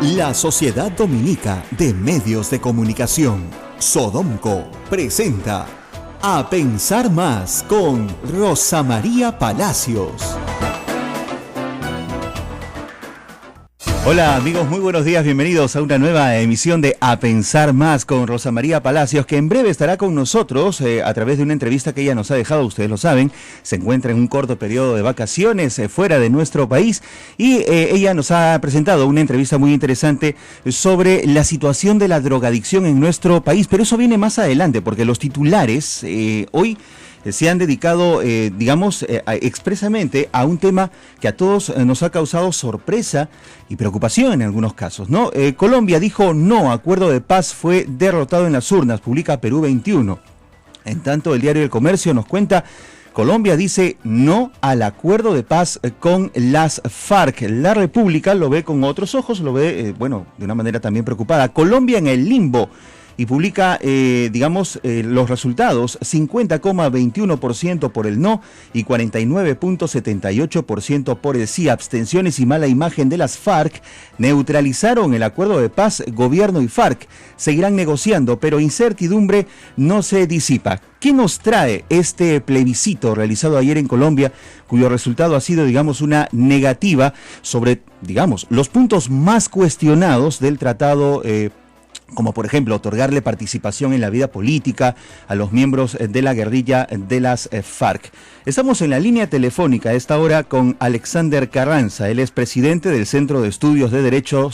La Sociedad Dominica de Medios de Comunicación, Sodomco, presenta A Pensar Más con Rosa María Palacios. Hola amigos, muy buenos días, bienvenidos a una nueva emisión de A Pensar Más con Rosa María Palacios, que en breve estará con nosotros a través de una entrevista que ella nos ha dejado, ustedes lo saben, se encuentra en un corto periodo de vacaciones fuera de nuestro país y ella nos ha presentado una entrevista muy interesante sobre la situación de la drogadicción en nuestro país, pero eso viene más adelante porque los titulares hoy se han dedicado, expresamente a un tema que a todos nos ha causado sorpresa y preocupación en algunos casos, ¿no? Colombia dijo no, acuerdo de paz fue derrotado en las urnas, publica Perú 21. En tanto, el diario El Comercio nos cuenta, Colombia dice no al acuerdo de paz con las FARC. La República lo ve con otros ojos, lo ve, de una manera también preocupada. Colombia en el limbo. Y publica, los resultados, 50,21% por el no y 49,78% por el sí. Abstenciones y mala imagen de las FARC neutralizaron el acuerdo de paz. Gobierno y FARC seguirán negociando, pero incertidumbre no se disipa. ¿Qué nos trae este plebiscito realizado ayer en Colombia, cuyo resultado ha sido, una negativa sobre, los puntos más cuestionados del tratado como por ejemplo otorgarle participación en la vida política a los miembros de la guerrilla de las FARC? Estamos en la línea telefónica a esta hora con Alexander Carranza. Él es presidente del Centro de Estudios de Derecho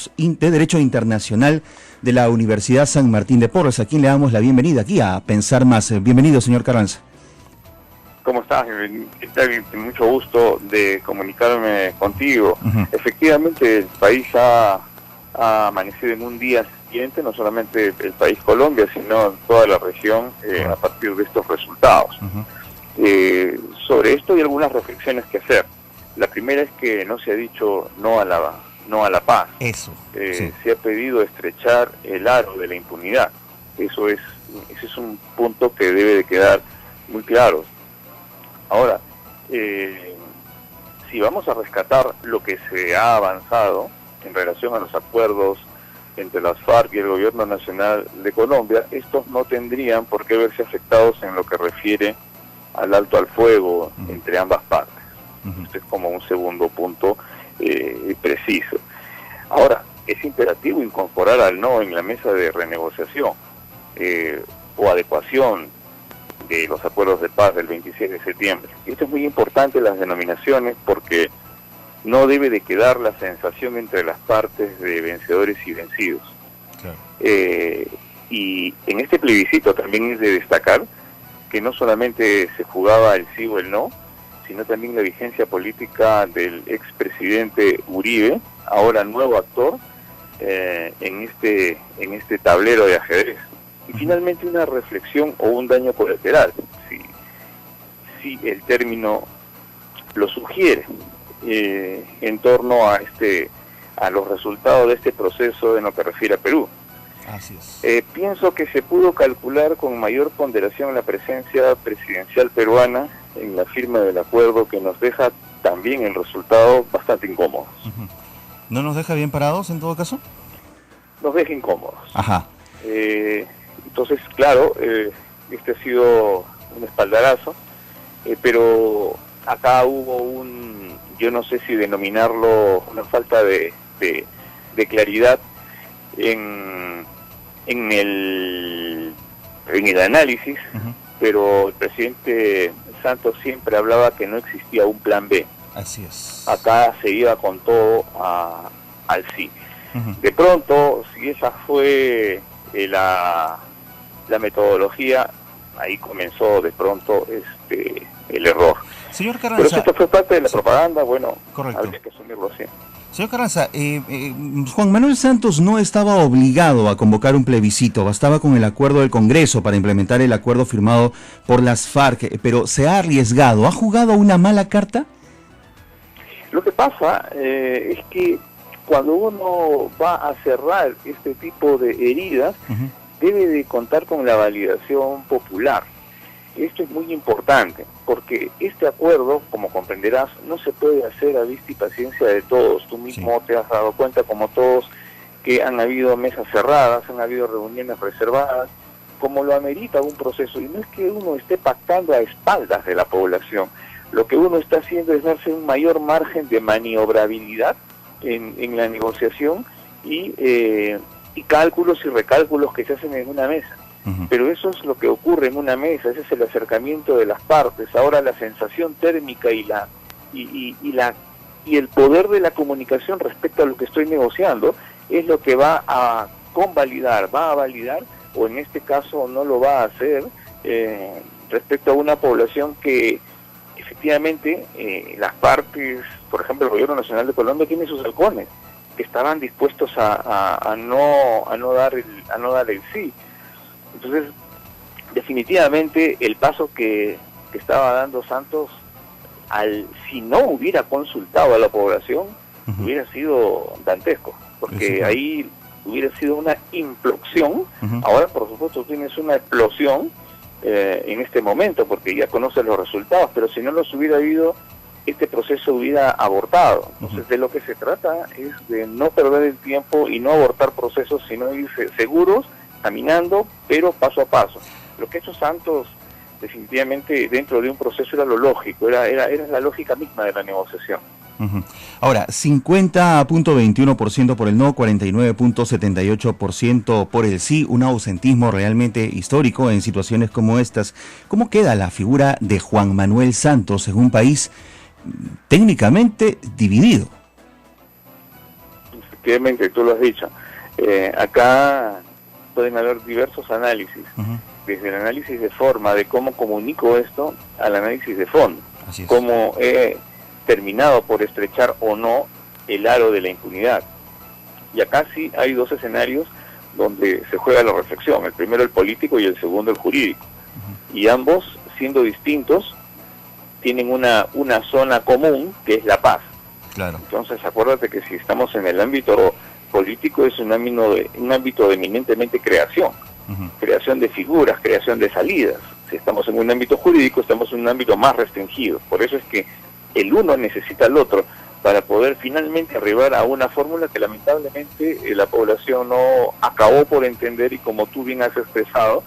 Internacional de la Universidad San Martín de Porres, a quien le damos la bienvenida aquí a Pensar Más. Bienvenido, señor Carranza. ¿Cómo estás? Mucho gusto de comunicarme contigo. Efectivamente, el país ha amanecido en un día siguiente, no solamente el país Colombia, sino toda la región a partir de estos resultados. Sobre esto hay algunas reflexiones que hacer. La primera es que no se ha dicho no a la paz. Eso. Sí. Se ha pedido estrechar el aro de la impunidad. Ese es un punto que debe de quedar muy claro. Ahora, si vamos a rescatar lo que se ha avanzado en relación a los acuerdos entre las FARC y el Gobierno Nacional de Colombia, estos no tendrían por qué verse afectados en lo que refiere al alto al fuego entre ambas partes. Este es como un segundo punto preciso. Ahora, es imperativo incorporar al no en la mesa de renegociación o adecuación de los acuerdos de paz del 26 de septiembre. Esto es muy importante, las denominaciones, porque no debe de quedar la sensación entre las partes de vencedores y vencidos. Claro. Y en este plebiscito también es de destacar que no solamente se jugaba el sí o el no, sino también la vigencia política del expresidente Uribe, ahora nuevo actor, en este tablero de ajedrez. Y finalmente una reflexión o un daño colateral, si el término lo sugiere, en torno a los resultados de este proceso en lo que refiere a Perú. Así es. Pienso que se pudo calcular con mayor ponderación la presencia presidencial peruana en la firma del acuerdo, que nos deja también el resultado bastante incómodo. ¿No nos deja bien parados en todo caso? Nos deja incómodos. Ajá. Entonces, claro, este ha sido un espaldarazo, pero acá hubo yo no sé si denominarlo una falta de claridad en el análisis, pero el presidente Santos siempre hablaba que no existía un plan B. Así es. Acá se iba con todo al sí. De pronto, si esa fue la metodología, ahí comenzó de pronto el error. Señor Carranza, pero si esto fue parte de la propaganda, correcto, habría que asumirlo así. Señor Carranza, Juan Manuel Santos no estaba obligado a convocar un plebiscito, bastaba con el acuerdo del Congreso para implementar el acuerdo firmado por las FARC, pero se ha arriesgado, ¿ha jugado una mala carta? Lo que pasa es que cuando uno va a cerrar este tipo de heridas, debe de contar con la validación popular. Esto es muy importante, porque este acuerdo, como comprenderás, no se puede hacer a vista y paciencia de todos. Tú mismo te has dado cuenta, como todos, que han habido mesas cerradas, han habido reuniones reservadas, como lo amerita un proceso, y no es que uno esté pactando a espaldas de la población, lo que uno está haciendo es darse un mayor margen de maniobrabilidad en la negociación y cálculos y recálculos que se hacen en una mesa. Pero eso es lo que ocurre en una mesa, ese es el acercamiento de las partes. Ahora la sensación térmica y el poder de la comunicación respecto a lo que estoy negociando es lo que va a convalidar, va a validar, o en este caso no lo va a hacer, respecto a una población que efectivamente las partes, por ejemplo el Gobierno Nacional de Colombia tiene sus halcones que estaban dispuestos a no dar el sí. Entonces definitivamente el paso que estaba dando Santos, si no hubiera consultado a la población, hubiera sido dantesco, porque ahí hubiera sido una implosión. Ahora por supuesto tienes una explosión en este momento, porque ya conoces los resultados, pero si no los hubiera habido, este proceso hubiera abortado. Entonces de lo que se trata es de no perder el tiempo y no abortar procesos, sino ir seguros, caminando, pero paso a paso. Lo que ha hecho Santos definitivamente dentro de un proceso era lo lógico, era la lógica misma de la negociación. Ahora, 50.21% por el no, 49.78% por el sí, un ausentismo realmente histórico en situaciones como estas. ¿Cómo queda la figura de Juan Manuel Santos en un país técnicamente dividido? Efectivamente, tú lo has dicho. Acá pueden haber diversos análisis, desde el análisis de forma, de cómo comunico esto, al análisis de fondo. Así es. Cómo terminado por estrechar o no el aro de la impunidad. Y acá sí hay dos escenarios donde se juega la reflexión, el primero el político y el segundo el jurídico. Y ambos, siendo distintos, tienen una zona común que es la paz. Claro. Entonces acuérdate que si estamos en el ámbito político es un ámbito de eminentemente creación, creación de figuras, creación de salidas. Si estamos en un ámbito jurídico, estamos en un ámbito más restringido. Por eso es que el uno necesita al otro para poder finalmente arribar a una fórmula que lamentablemente la población no acabó por entender, y como tú bien has expresado,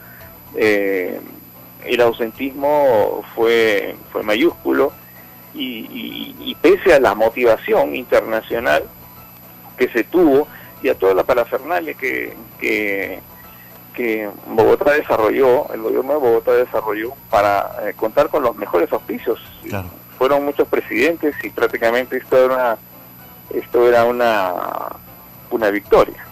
el ausentismo fue mayúsculo y pese a la motivación internacional que se tuvo y a toda la parafernalia que Bogotá desarrolló, el gobierno de Bogotá desarrolló para contar con los mejores auspicios. Claro. Fueron muchos presidentes y prácticamente esto era una victoria.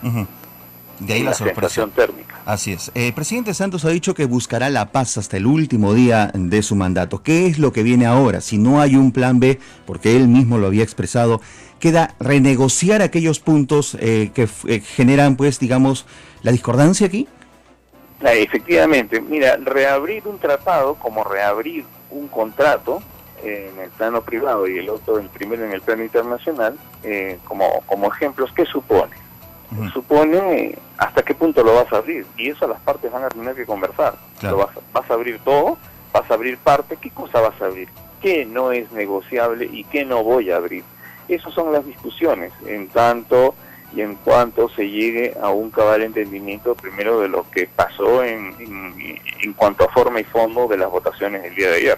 De ahí la sorpresa térmica. Así es. El presidente Santos ha dicho que buscará la paz hasta el último día de su mandato. ¿Qué es lo que viene ahora? Si no hay un plan B, porque él mismo lo había expresado, queda renegociar aquellos puntos que generan, pues, digamos, la discordancia aquí. Efectivamente, mira, reabrir un tratado como reabrir un contrato en el plano privado y el otro, el primero en el plano internacional, como ejemplos, ¿qué supone? Supone hasta qué punto lo vas a abrir, y eso las partes van a tener que conversar. Claro. ¿Vas a abrir todo? ¿Vas a abrir parte? ¿Qué cosa vas a abrir? ¿Qué no es negociable y qué no voy a abrir? Esas son las discusiones, en tanto y en cuanto se llegue a un cabal entendimiento primero de lo que pasó en cuanto a forma y fondo de las votaciones del día de ayer.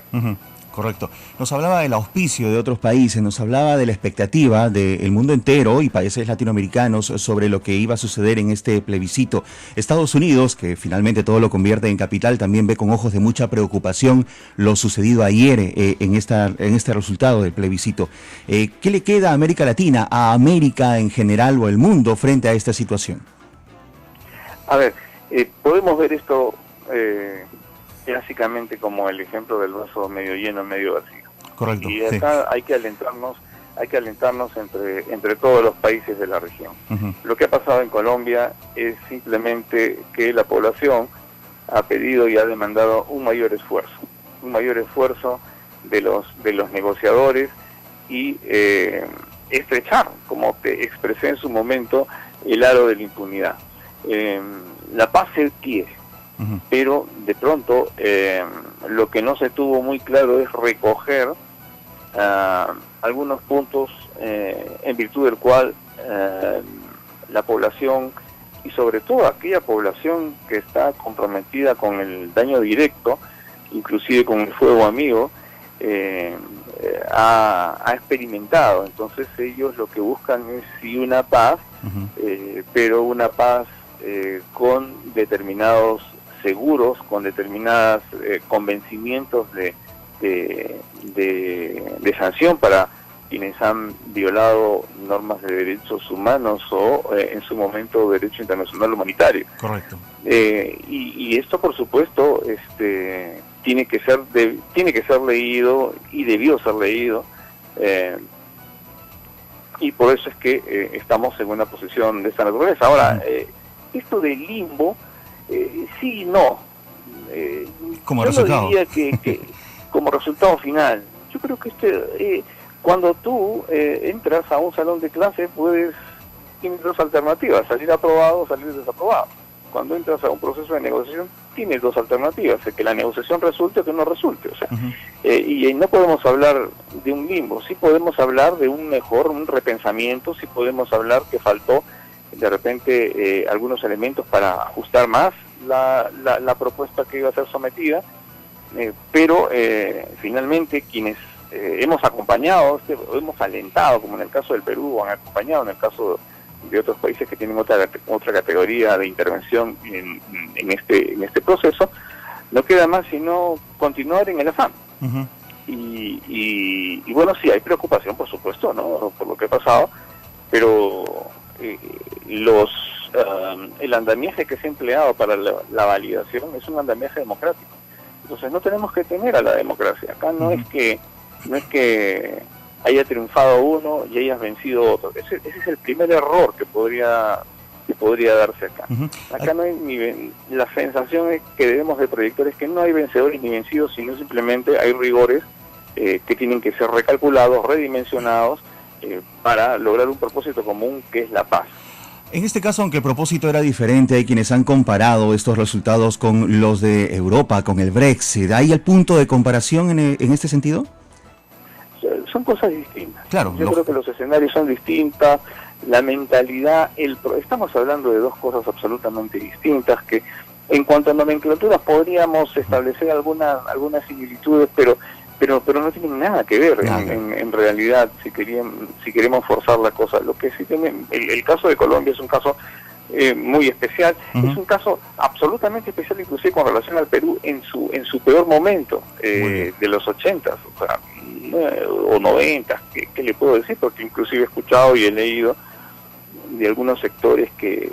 Correcto. Nos hablaba del auspicio de otros países, nos hablaba de la expectativa del mundo entero y países latinoamericanos sobre lo que iba a suceder en este plebiscito. Estados Unidos, que finalmente todo lo convierte en capital, también ve con ojos de mucha preocupación lo sucedido ayer en este resultado del plebiscito. ¿Qué le queda a América Latina, a América en general o el mundo frente a esta situación? A ver, podemos ver esto básicamente como el ejemplo del vaso medio lleno, medio vacío. Correcto. Y acá hay que alentarnos entre todos los países de la región. Lo que ha pasado en Colombia es simplemente que la población ha pedido y ha demandado un mayor esfuerzo de los negociadores y estrechar, como te expresé en su momento, el aro de la impunidad. La paz se quiere, pero de pronto lo que no se tuvo muy claro es recoger algunos puntos en virtud del cual la población, y sobre todo aquella población que está comprometida con el daño directo, inclusive con el fuego amigo, ha experimentado. Entonces ellos lo que buscan es sí una paz, pero una paz con determinados seguros, con determinados convencimientos de sanción para quienes han violado normas de derechos humanos o en su momento derecho internacional humanitario. Correcto. Y esto, por supuesto, tiene que ser leído y debió ser leído, y por eso es que estamos en una posición de esta naturaleza. Ahora, esto del limbo, sí y no. Como yo resultado. diría que como resultado final, yo creo que cuando tú entras a un salón de clase, tienes dos alternativas: salir aprobado o salir desaprobado. Cuando entras a un proceso de negociación, tienes dos alternativas: que la negociación resulte o que no resulte. O sea, y no podemos hablar de un limbo, sí podemos hablar de un repensamiento, sí podemos hablar que faltó de repente algunos elementos para ajustar más la propuesta que iba a ser sometida, pero finalmente quienes hemos acompañado, hemos alentado, como en el caso del Perú, o han acompañado en el caso de otros países que tienen otra categoría de intervención en este proceso, no queda más sino continuar en el afán. Y bueno, sí, hay preocupación, por supuesto, ¿no?, por lo que ha pasado, pero el andamiaje que se ha empleado para la validación es un andamiaje democrático. Entonces no tenemos que temer a la democracia. Acá no es que haya triunfado uno y hayas vencido otro. Ese es el primer error que podría darse acá. Acá no hay la sensación que debemos de proyectar es que no hay vencedores ni vencidos, sino simplemente hay rigores que tienen que ser recalculados, redimensionados, para lograr un propósito común, que es la paz. En este caso, aunque el propósito era diferente, hay quienes han comparado estos resultados con los de Europa, con el Brexit. ¿Hay el punto de comparación en este sentido? Son cosas distintas. Claro. Yo creo que los escenarios son distintas, la mentalidad, estamos hablando de dos cosas absolutamente distintas, que en cuanto a nomenclaturas podríamos establecer algunas similitudes, pero no tienen nada que ver en realidad, si queremos forzar la cosa. Lo que sí el caso de Colombia es un caso muy especial, es un caso absolutamente especial, inclusive con relación al Perú en su peor momento, de los 80s, o 90s, ¿qué le puedo decir? Porque inclusive he escuchado y he leído de algunos sectores que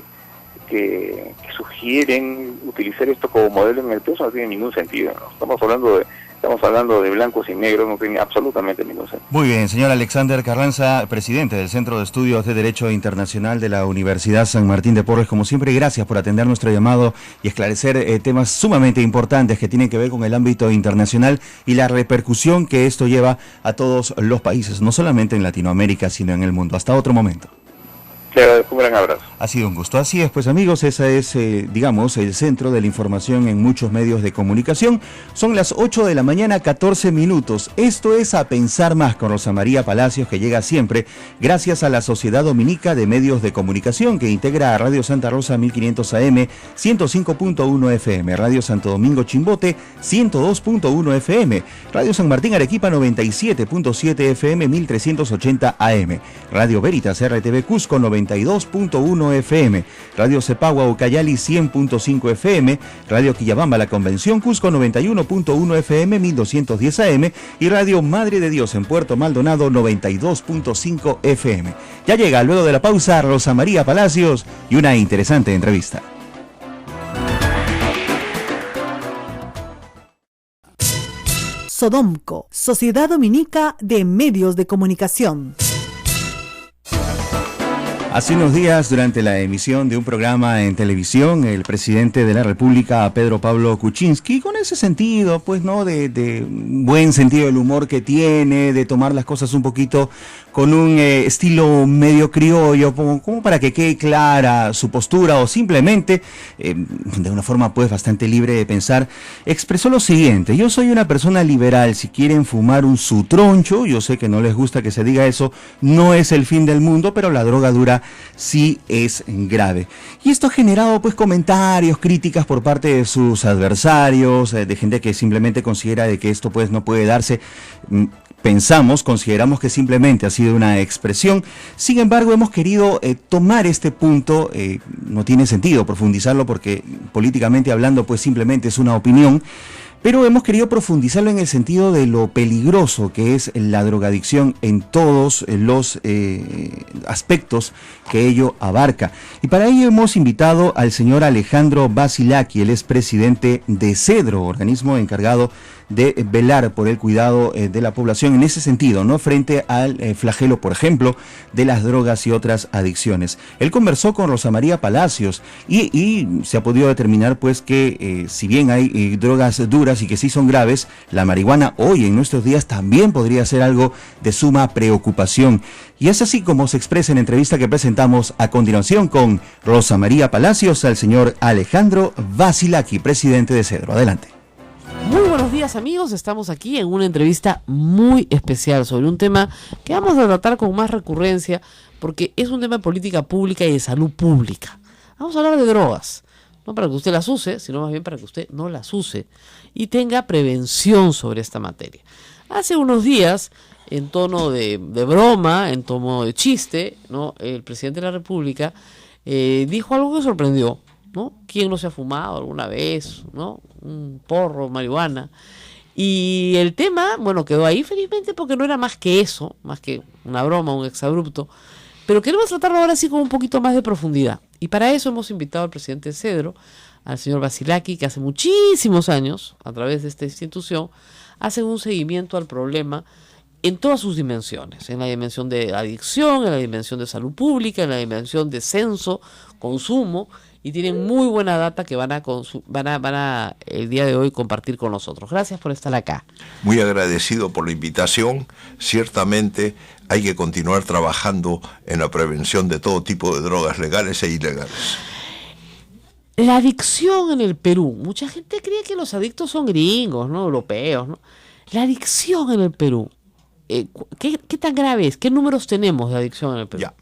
sugieren utilizar esto como modelo en el Perú. Eso no tiene ningún sentido, ¿no? Estamos hablando de blancos y negros, no tiene absolutamente ningún sentido. Muy bien, señor Alexander Carranza, presidente del Centro de Estudios de Derecho Internacional de la Universidad San Martín de Porres. Como siempre, gracias por atender nuestro llamado y esclarecer temas sumamente importantes que tienen que ver con el ámbito internacional y la repercusión que esto lleva a todos los países, no solamente en Latinoamérica, sino en el mundo. Hasta otro momento. Te agradezco, un gran abrazo. Ha sido un gusto. Así es, pues amigos, ese es, el centro de la información en muchos medios de comunicación. Son las 8 de la mañana, 14 minutos. Esto es A Pensar Más con Rosa María Palacios, que llega siempre gracias a la Sociedad Dominica de Medios de Comunicación, que integra a Radio Santa Rosa 1500 AM, 105.1 FM, Radio Santo Domingo Chimbote, 102.1 FM, Radio San Martín Arequipa 97.7 FM, 1380 AM, Radio Veritas RTV Cusco 92.1 FM, Radio Cepagua Ucayali 100.5 FM, Radio Quillabamba La Convención Cusco 91.1 FM 1210 AM y Radio Madre de Dios en Puerto Maldonado 92.5 FM. Ya llega luego de la pausa Rosa María Palacios y una interesante entrevista. Sodomco, Sociedad Dominica de Medios de Comunicación. Hace unos días, durante la emisión de un programa en televisión, el presidente de la República, Pedro Pablo Kuczynski, con ese sentido, pues, ¿no?, de buen sentido del humor que tiene, de tomar las cosas un poquito con un estilo medio criollo, como para que quede clara su postura, o simplemente, de una forma pues bastante libre de pensar, expresó lo siguiente: yo soy una persona liberal, si quieren fumar su troncho, yo sé que no les gusta que se diga eso, no es el fin del mundo, pero la droga dura sí es grave. Y esto ha generado pues comentarios, críticas por parte de sus adversarios, de gente que simplemente considera de que esto pues no puede darse. Consideramos que simplemente ha sido una expresión. Sin embargo, hemos querido tomar este punto, no tiene sentido profundizarlo porque políticamente hablando pues simplemente es una opinión, pero hemos querido profundizarlo en el sentido de lo peligroso que es la drogadicción en todos los aspectos que ello abarca. Y para ello hemos invitado al señor Alejandro Vasilaki, él es presidente de CEDRO, organismo encargado de velar por el cuidado de la población en ese sentido, ¿no? Frente al flagelo, por ejemplo, de las drogas y otras adicciones. Él conversó con Rosa María Palacios y se ha podido determinar pues que si bien hay drogas duras y que sí son graves, la marihuana hoy en nuestros días también podría ser algo de suma preocupación. Y es así como se expresa en la entrevista que presentamos a continuación con Rosa María Palacios al señor Alejandro Vasilaki, presidente de CEDRO. Adelante. Muy buenos días, amigos, estamos aquí en una entrevista muy especial sobre un tema que vamos a tratar con más recurrencia porque es un tema de política pública y de salud pública. Vamos a hablar de drogas, no para que usted las use, sino más bien para que usted no las use y tenga prevención sobre esta materia. Hace unos días, en tono de broma, en tono de chiste, ¿no?, el presidente de la República dijo algo que sorprendió, ¿no? ¿Quién no se ha fumado alguna vez, ¿no?, un porro, marihuana? Y el tema, bueno, quedó ahí felizmente porque no era más que eso, más que una broma, un exabrupto. Pero queremos tratarlo ahora sí con un poquito más de profundidad. Y para eso hemos invitado al presidente de CEDRO, al señor Vasilaki, que hace muchísimos años, a través de esta institución, hace un seguimiento al problema en todas sus dimensiones, en la dimensión de adicción, en la dimensión de salud pública, en la dimensión de censo, consumo, y tienen muy buena data que van a el día de hoy compartir con nosotros. Gracias por estar acá. Muy agradecido por la invitación. Ciertamente hay que continuar trabajando en la prevención de todo tipo de drogas legales e ilegales. La adicción en el Perú. Mucha gente cree que los adictos son gringos, ¿no?, europeos, ¿no? La adicción en el Perú. ¿Qué tan grave es? ¿Qué números tenemos de adicción en el Perú? Ya.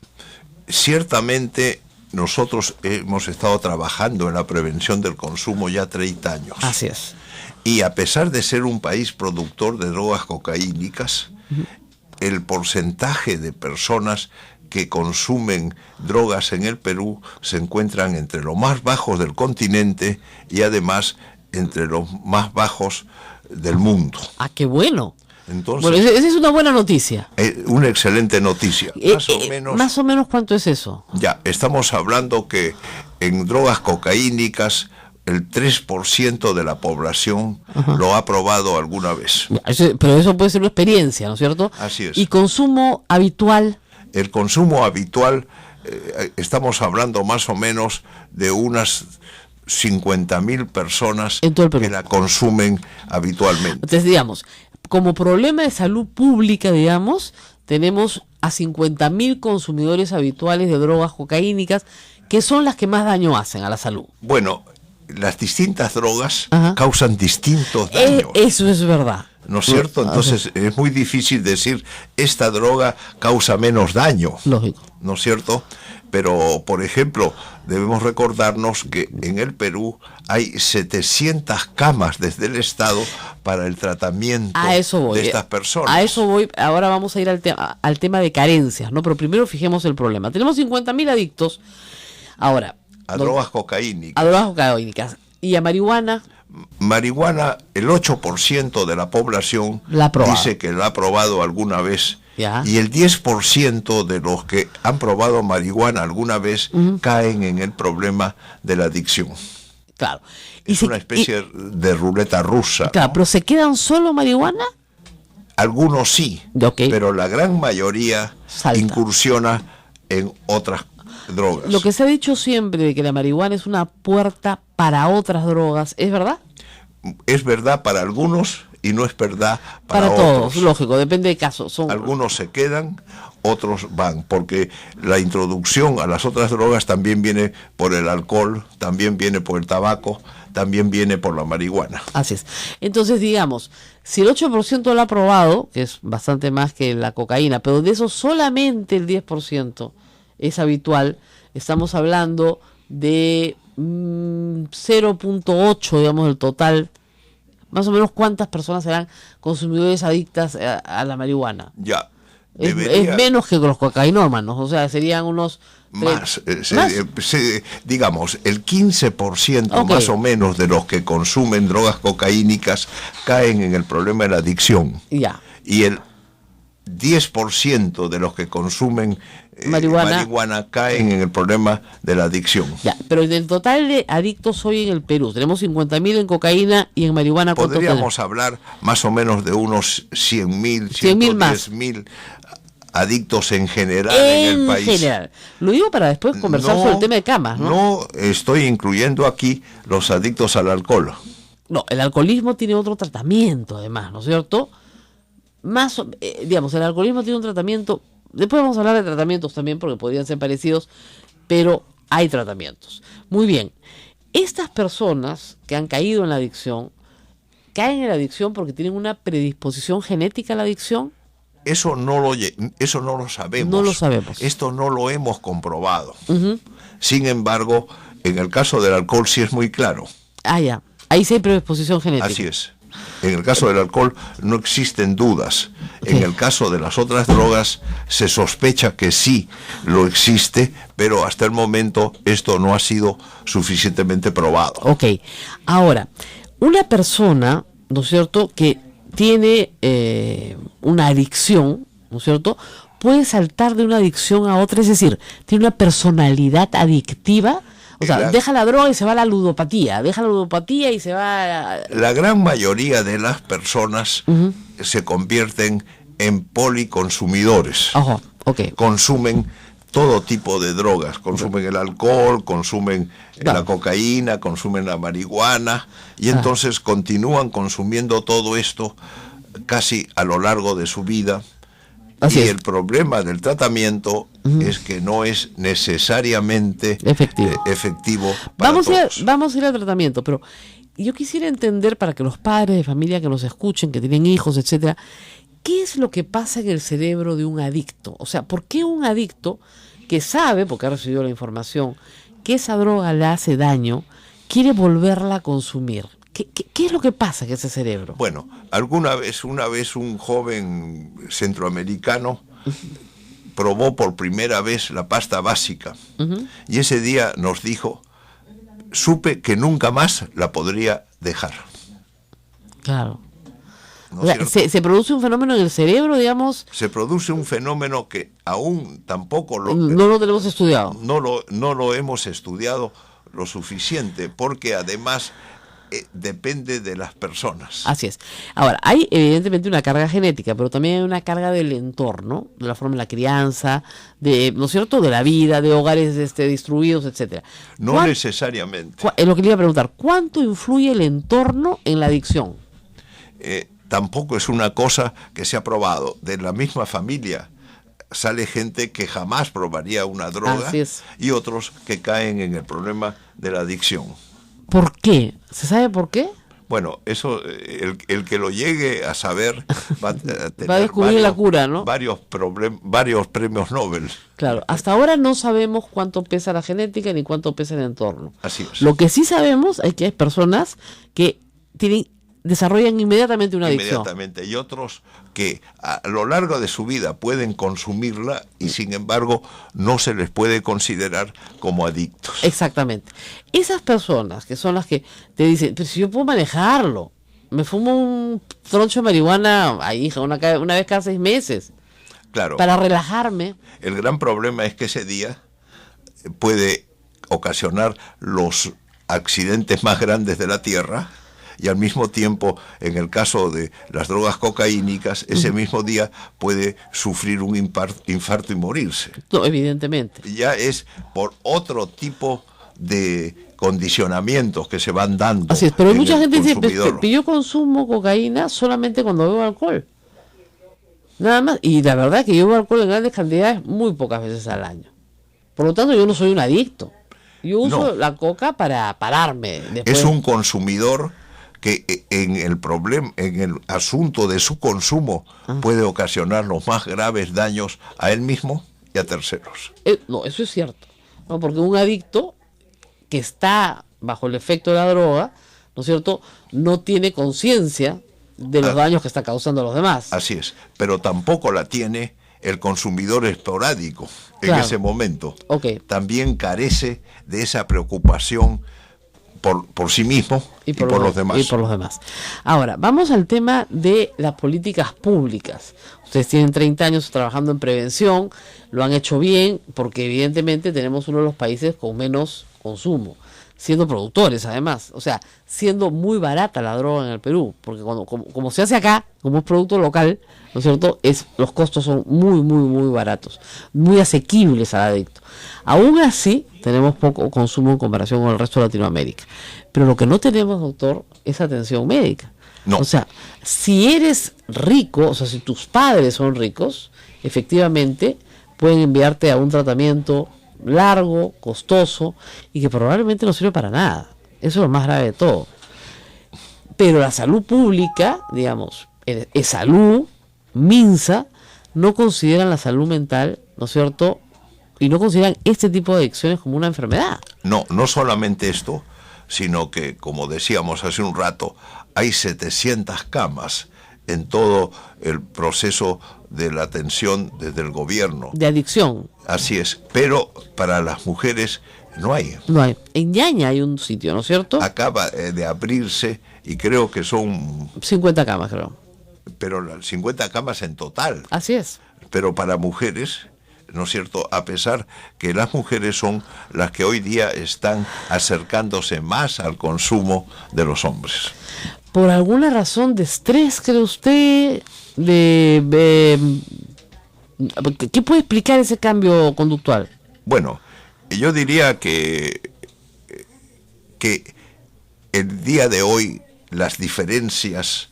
Ciertamente nosotros hemos estado trabajando en la prevención del consumo ya 30 años. Así es. Y a pesar de ser un país productor de drogas cocaínicas, el porcentaje de personas que consumen drogas en el Perú se encuentran entre los más bajos del continente y además entre los más bajos del mundo. ¡Ah, qué bueno! Entonces, bueno, esa es una buena noticia. Una excelente noticia. Más o menos, ¿cuánto es eso? Ya, estamos hablando que en drogas cocaínicas el 3% de la población lo ha probado alguna vez. Pero eso puede ser una experiencia, ¿no es cierto? Así es. ¿Y consumo habitual? El consumo habitual, estamos hablando más o menos de unas 50.000 personas que la consumen habitualmente. Entonces, digamos, como problema de salud pública, digamos, tenemos a 50.000 consumidores habituales de drogas cocaínicas, que son las que más daño hacen a la salud. Bueno, las distintas drogas causan distintos daños. Eso es verdad. ¿No es cierto? Entonces es muy difícil decir, esta droga causa menos daño. Lógico. ¿No es cierto? Pero, por ejemplo, debemos recordarnos que en el Perú hay 700 camas desde el Estado para el tratamiento de estas personas. A eso voy. Ahora vamos a ir al tema de carencias, ¿no? Pero primero fijemos el problema. Tenemos 50.000 adictos. Ahora. A drogas cocaínicas. A drogas cocaínicas. ¿Y a marihuana? Marihuana, el 8% de la población dice que la ha probado alguna vez. ¿Ya? Y el 10% de los que han probado marihuana alguna vez caen en el problema de la adicción. Claro. Es una especie de ruleta rusa. Claro, ¿no? ¿pero se quedan solo marihuana? Algunos sí, pero la gran mayoría incursiona en otras drogas. Lo que se ha dicho siempre de que la marihuana es una puerta para otras drogas, ¿es verdad? Es verdad para algunos y no es verdad para otros. Todos, lógico, depende del caso. Algunos se quedan, otros van, porque la introducción a las otras drogas también viene por el alcohol, también viene por el tabaco, también viene por la marihuana. Así es. Entonces, digamos, si el 8% lo ha probado, que es bastante más que la cocaína, pero de eso solamente el 10% es habitual, estamos hablando de 0.8, digamos, del total. Más o menos, ¿cuántas personas serán consumidores adictas a la marihuana? Ya. Es menos que los cocainómanos, o sea, serían unos... Más, digamos, el 15% más o menos de los que consumen drogas cocaínicas caen en el problema de la adicción. Ya. Y el 10% de los que consumen marihuana caen en el problema de la adicción. Ya, pero en el total de adictos hoy en el Perú, tenemos 50.000 en cocaína y en marihuana. Podríamos hablar más o menos de unos 100.000, 110.000 adictos en general en el país. General. Lo digo para después conversar sobre el tema de camas, ¿no? No estoy incluyendo aquí los adictos al alcohol. No, el alcoholismo tiene otro tratamiento además, ¿no es cierto? Digamos, el alcoholismo tiene un tratamiento, después vamos a hablar de tratamientos también porque podrían ser parecidos, pero hay tratamientos. Muy bien, estas personas que han caído en la adicción, caen en la adicción porque tienen una predisposición genética a la adicción. Eso no lo sabemos. No lo sabemos. Esto no lo hemos comprobado. Uh-huh. Sin embargo, en el caso del alcohol sí es muy claro. Ah, ya. Ahí sí hay predisposición genética. Así es. En el caso del alcohol no existen dudas. En el caso de las otras drogas se sospecha que sí lo existe, pero hasta el momento esto no ha sido suficientemente probado. Ok. Ahora, una persona, ¿no es cierto?, que tiene una adicción, ¿no es cierto?, puede saltar de una adicción a otra, es decir, tiene una personalidad adictiva. O sea, deja la droga y se va a la ludopatía, y se va La gran mayoría de las personas se convierten en policonsumidores. Ajá, okay. Consumen todo tipo de drogas, consumen el alcohol, consumen la cocaína, consumen la marihuana, y entonces continúan consumiendo todo esto casi a lo largo de su vida. Así es. El problema del tratamiento es que no es necesariamente efectivo para todos. Vamos a ir al tratamiento, pero yo quisiera entender, para que los padres de familia que nos escuchen, que tienen hijos, etcétera, ¿qué es lo que pasa en el cerebro de un adicto? O sea, ¿por qué un adicto que sabe, porque ha recibido la información, que esa droga le hace daño, quiere volverla a consumir? ¿Qué es lo que pasa en ese cerebro? Bueno, una vez un joven centroamericano probó por primera vez la pasta básica, y ese día nos dijo: supe que nunca más la podría dejar. Claro. ¿No? O sea, se produce un fenómeno en el cerebro, digamos. Se produce un fenómeno que aún tampoco no lo tenemos estudiado. No lo hemos estudiado lo suficiente, porque además depende de las personas. Así es. Ahora, hay evidentemente una carga genética, pero también hay una carga del entorno, de la forma de la crianza, ¿no es cierto?, de la vida, de hogares distribuidos, etcétera. No necesariamente. Es lo que le iba a preguntar. ¿Cuánto influye el entorno en la adicción? Tampoco es una cosa que se ha probado. De la misma familia sale gente que jamás probaría una droga y otros que caen en el problema de la adicción. ¿Por qué? ¿Se sabe por qué? Bueno, eso el que lo llegue a saber va a tener va a descubrir la cura, ¿no? Varios premios Nobel. Claro, hasta ahora no sabemos cuánto pesa la genética ni cuánto pesa el entorno. Así es. Lo que sí sabemos es que hay personas que desarrollan inmediatamente una adicción. Inmediatamente, y otros que a lo largo de su vida pueden consumirla y sin embargo no se les puede considerar como adictos. Exactamente. Esas personas que son las que te dicen: pero si yo puedo manejarlo, me fumo un troncho de marihuana una vez cada 6 meses. Claro. Para relajarme. El gran problema es que ese día puede ocasionar los accidentes más grandes de la Tierra. Y al mismo tiempo, en el caso de las drogas cocaínicas, ese mismo día puede sufrir un infarto y morirse. No, evidentemente. Ya es por otro tipo de condicionamientos que se van dando. Así es, pero hay mucha gente que dice: yo consumo cocaína solamente cuando bebo alcohol. Nada más. Y la verdad es que yo bebo alcohol en grandes cantidades muy pocas veces al año. Por lo tanto, yo no soy un adicto. Yo uso la coca para pararme. Después. Es un consumidor que en el asunto de su consumo puede ocasionar los más graves daños a él mismo y a terceros. No, eso es cierto, ¿no? Porque un adicto que está bajo el efecto de la droga, ¿no es cierto?, no tiene conciencia de los daños que está causando a los demás. Así es, pero tampoco la tiene el consumidor esporádico en Claro. ese momento. Ok. También carece de esa preocupación por sí mismo y por los demás. Y por los demás. Ahora, vamos al tema de las políticas públicas. Ustedes tienen 30 años trabajando en prevención, lo han hecho bien, porque evidentemente tenemos uno de los países con menos consumo, siendo productores además, o sea, siendo muy barata la droga en el Perú, porque como se hace acá, como es producto local, ¿no es cierto?, los costos son muy, muy, muy baratos, muy asequibles al adicto. Aún así, tenemos poco consumo en comparación con el resto de Latinoamérica. Pero lo que no tenemos, doctor, es atención médica. No. O sea, si eres rico, o sea, si tus padres son ricos, efectivamente pueden enviarte a un tratamiento largo, costoso y que probablemente no sirve para nada. Eso es lo más grave de todo. Pero la salud pública, digamos, salud, MINSA, no consideran la salud mental, ¿no es cierto?, y no consideran este tipo de adicciones como una enfermedad. No solamente esto, sino que, como decíamos hace un rato, hay 700 camas en todo el proceso de la atención desde el gobierno. De adicción. Así es, pero para las mujeres no hay. No hay. En Ñaña hay un sitio, ¿no es cierto? Acaba de abrirse y creo que son, 50 camas, creo. pero las 50 camas en total. Así es. Pero para mujeres, ¿no es cierto?, a pesar que las mujeres son las que hoy día están acercándose más al consumo de los hombres. ¿Por alguna razón de estrés, cree usted? ¿Qué puede explicar ese cambio conductual? Bueno, yo diría que el día de hoy las diferencias